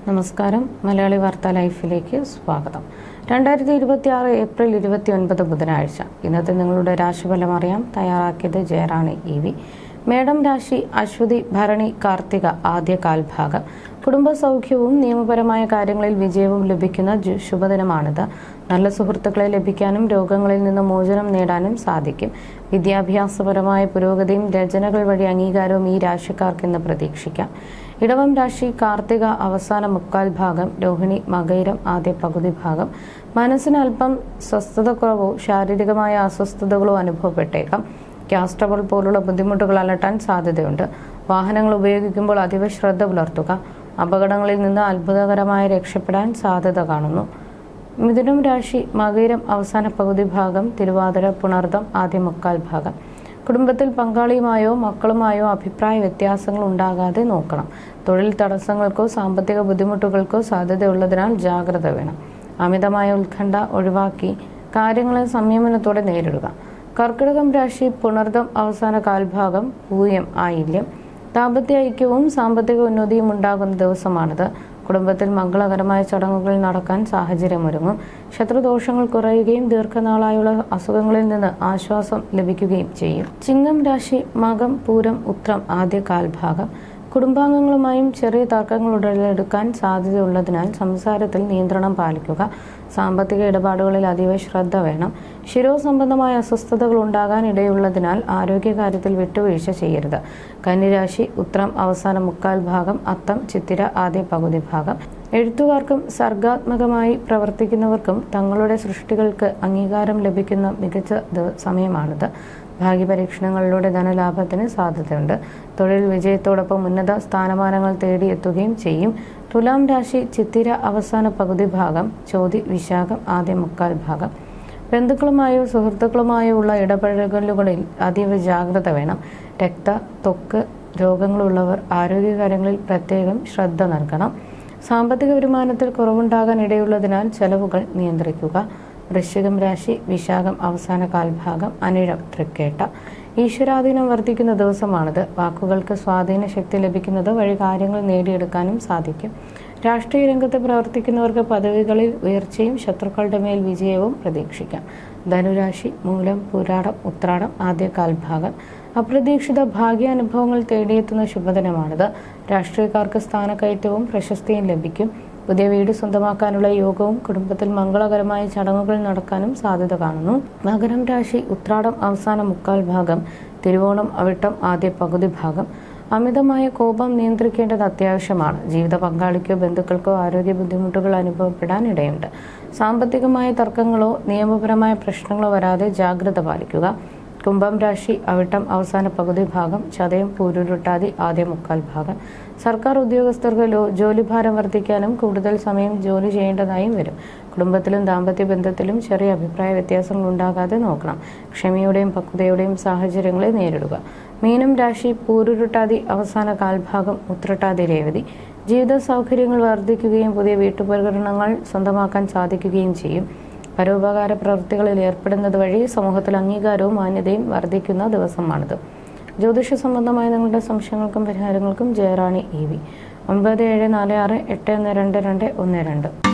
നമസ്കാരം. മലയാളി വാർത്താ ലൈഫിലേക്ക് സ്വാഗതം. 2026 ഏപ്രിൽ 29 ബുധനാഴ്ച. ഇന്നത്തെ നിങ്ങളുടെ രാശിഫലം അറിയാം. തയ്യാറാക്കിയത് ജയറാണി EV. മേടം രാശി അശ്വതി ഭരണി കാർത്തിക ആദ്യ കാൽഭാഗം. കുടുംബസൗഖ്യവും നിയമപരമായ കാര്യങ്ങളിൽ വിജയവും ലഭിക്കുന്ന ശുഭദിനമാണിത്. നല്ല സുഹൃത്തുക്കളെ ലഭിക്കാനും രോഗങ്ങളിൽ നിന്ന് മോചനം നേടാനും സാധിക്കും. വിദ്യാഭ്യാസപരമായ പുരോഗതിയും രചനകൾ വഴി അംഗീകാരവും ഈ രാശിക്കാർക്ക് ഇന്ന് പ്രതീക്ഷിക്കാം. ഇടവം രാശി കാർത്തിക അവസാന മുക്കാൽ ഭാഗം, രോഹിണി മകയിരം ആദ്യ പകുതി ഭാഗം. മനസ്സിന് അല്പം സ്വസ്ഥതക്കുറവോ ശാരീരികമായ അസ്വസ്ഥതകളോ അനുഭവപ്പെട്ടേക്കാം. ഗ്യാസ് ട്രബിൾ പോലുള്ള ബുദ്ധിമുട്ടുകൾ അലട്ടാൻ സാധ്യതയുണ്ട്. വാഹനങ്ങൾ ഉപയോഗിക്കുമ്പോൾ അതീവ ശ്രദ്ധ പുലർത്തുക. അപകടങ്ങളിൽ നിന്ന് അത്ഭുതകരമായി രക്ഷപ്പെടാൻ സാധ്യത കാണുന്നു. മിഥുനം രാശി മകയിരം അവസാന പകുതി ഭാഗം, തിരുവാതിര പുണർദം ആദ്യ മുക്കാൽ ഭാഗം. കുടുംബത്തിൽ പങ്കാളിയുമായോ മക്കളുമായോ അഭിപ്രായ വ്യത്യാസങ്ങൾ ഉണ്ടാകാതെ നോക്കണം. തൊഴിൽ തടസ്സങ്ങൾക്കോ സാമ്പത്തിക ബുദ്ധിമുട്ടുകൾക്കോ സാധ്യതയുള്ളതിനാൽ ജാഗ്രത വേണം. അമിതമായ ഉത്കണ്ഠ ഒഴിവാക്കി കാര്യങ്ങളെ സംയമനത്തോടെ നേരിടുക. കർക്കിടകം രാശി പുണർദം അവസാന കാൽഭാഗം, പൂയം ആയില്യം. ദാമ്പത്യ ഐക്യവും സാമ്പത്തിക ഉന്നതിയും ഉണ്ടാകുന്ന ദിവസമാണിത്. കുടുംബത്തിൽ മംഗളകരമായ ചടങ്ങുകൾ നടക്കാൻ സാഹചര്യമൊരുങ്ങും. ശത്രുദോഷങ്ങൾ കുറയുകയും ദീർഘനാളായുള്ള അസുഖങ്ങളിൽ നിന്ന് ആശ്വാസം ലഭിക്കുകയും ചെയ്യും. ചിങ്ങം രാശി മകം പൂരം ഉത്രം ആദ്യ കാൽഭാഗം. കുടുംബാംഗങ്ങളുമായും ചെറിയ തർക്കങ്ങൾ ഉടലെടുക്കാൻ സാധ്യതയുള്ളതിനാൽ സംസാരത്തിൽ നിയന്ത്രണം പാലിക്കുക. സാമ്പത്തിക ഇടപാടുകളിൽ അതീവ ശ്രദ്ധ വേണം. ശിരോസംബന്ധമായ അസ്വസ്ഥതകൾ ഉണ്ടാകാൻ ഇടയുള്ളതിനാൽ ആരോഗ്യകാര്യത്തിൽ വിട്ടുവീഴ്ച ചെയ്യരുത്. കന്നിരാശി ഉത്രം അവസാന മുക്കാൽ ഭാഗം, അത്തം ചിത്തിര ആദ്യ പകുതി ഭാഗം. എഴുത്തുകാർക്കും സർഗാത്മകമായി പ്രവർത്തിക്കുന്നവർക്കും തങ്ങളുടെ സൃഷ്ടികൾക്ക് അംഗീകാരം ലഭിക്കുന്ന മികച്ച സമയമാണിത്. ഭാഗ്യപരീക്ഷണങ്ങളിലൂടെ ധനലാഭത്തിന് സാധ്യതയുണ്ട്. തൊഴിൽ വിജയത്തോടൊപ്പം ഉന്നത സ്ഥാനമാനങ്ങൾ തേടിയെത്തുകയും ചെയ്യും. തുലാം രാശി ചിത്തിര അവസാന പകുതി ഭാഗം, ചോതി വിശാഖം ആദ്യ മുക്കാൽ ഭാഗം. ബന്ധുക്കളുമായോ സുഹൃത്തുക്കളുമായോ ഉള്ള ഇടപഴകലുകളിൽ അതീവ ജാഗ്രത വേണം. ത്വക്ക് രോഗങ്ങളുള്ളവർ ആരോഗ്യകാര്യങ്ങളിൽ പ്രത്യേകം ശ്രദ്ധ നൽകണം. സാമ്പത്തിക വരുമാനത്തിൽ കുറവുണ്ടാകാൻ ഇടയുള്ളതിനാൽ ചെലവുകൾ നിയന്ത്രിക്കുക. വൃശ്ചികം രാശി വിശാഖം അവസാന കാൽഭാഗം, അനിഴം തൃക്കേട്ട. ഈശ്വരാധീനം വർദ്ധിക്കുന്ന ദിവസമാണിത്. വാക്കുകൾക്ക് സ്വാധീന ശക്തി ലഭിക്കുന്നത് വഴി കാര്യങ്ങൾ നേടിയെടുക്കാനും സാധിക്കും. രാഷ്ട്രീയ രംഗത്ത് പ്രവർത്തിക്കുന്നവർക്ക് പദവികളിൽ ഉയർച്ചയും ശത്രുക്കളുടെ മേൽ വിജയവും പ്രതീക്ഷിക്കാം. ധനുരാശി മൂലം പൂരാടം ഉത്രാടം ആദ്യ കാൽഭാഗം. അപ്രതീക്ഷിത ഭാഗ്യാനുഭവങ്ങൾ തേടിയെത്തുന്ന ശുഭദിനമാണിത്. രാഷ്ട്രീയക്കാർക്ക് സ്ഥാനക്കയറ്റവും പ്രശസ്തിയും ലഭിക്കും. പുതിയ വീട് സ്വന്തമാക്കാനുള്ള യോഗവും കുടുംബത്തിൽ മംഗളകരമായ ചടങ്ങുകൾ നടക്കാനും സാധ്യത കാണുന്നു. മകരം രാശി ഉത്രാടം അവസാന മുക്കാൽ ഭാഗം, തിരുവോണം അവിട്ടം ആദ്യ പകുതി ഭാഗം. അമിതമായ കോപം നിയന്ത്രിക്കേണ്ടത് അത്യാവശ്യമാണ്. ജീവിത പങ്കാളിക്കോ ബന്ധുക്കൾക്കോ ആരോഗ്യ ബുദ്ധിമുട്ടുകൾ അനുഭവപ്പെടാൻ ഇടയുണ്ട്. സാമ്പത്തികമായ തർക്കങ്ങളോ നിയമപരമായ പ്രശ്നങ്ങളോ വരാതെ ജാഗ്രത പാലിക്കുക. കുംഭം രാശി അവിട്ടം അവസാന പകുതി ഭാഗം, ചതയം പൂരുരുട്ടാതി ആദ്യ മുക്കാൽ ഭാഗം. സർക്കാർ ഉദ്യോഗസ്ഥർക്ക് ജോലിഭാരം വർദ്ധിക്കാനും കൂടുതൽ സമയം ജോലി ചെയ്യേണ്ടതായും വരും. കുടുംബത്തിലും ദാമ്പത്യ ബന്ധത്തിലും ചെറിയ അഭിപ്രായ വ്യത്യാസങ്ങൾ ഉണ്ടാകാതെ നോക്കണം. ക്ഷമയോടെയും പക്വതയോടെയും സാഹചര്യങ്ങളെ നേരിടുക. മീനം രാശി പൂരുരുട്ടാതി അവസാന കാൽഭാഗം, ഉത്രട്ടാതി രേവതി. ജീവിത സൗകര്യങ്ങൾ വർദ്ധിക്കുകയും പുതിയ വീട്ടുപകരണങ്ങൾ സ്വന്തമാക്കാൻ സാധിക്കുകയും ചെയ്യും. പരോപകാര പ്രവൃത്തികളിൽ ഏർപ്പെടുന്നത് വഴി സമൂഹത്തിൽ അംഗീകാരവും മാന്യതയും വർദ്ധിക്കുന്ന ദിവസമാണിത്. ജ്യോതിഷ സംബന്ധമായ നിങ്ങളുടെ സംശയങ്ങൾക്കും പരിഹാരങ്ങൾക്കും ജയറാണി EV 9746812212.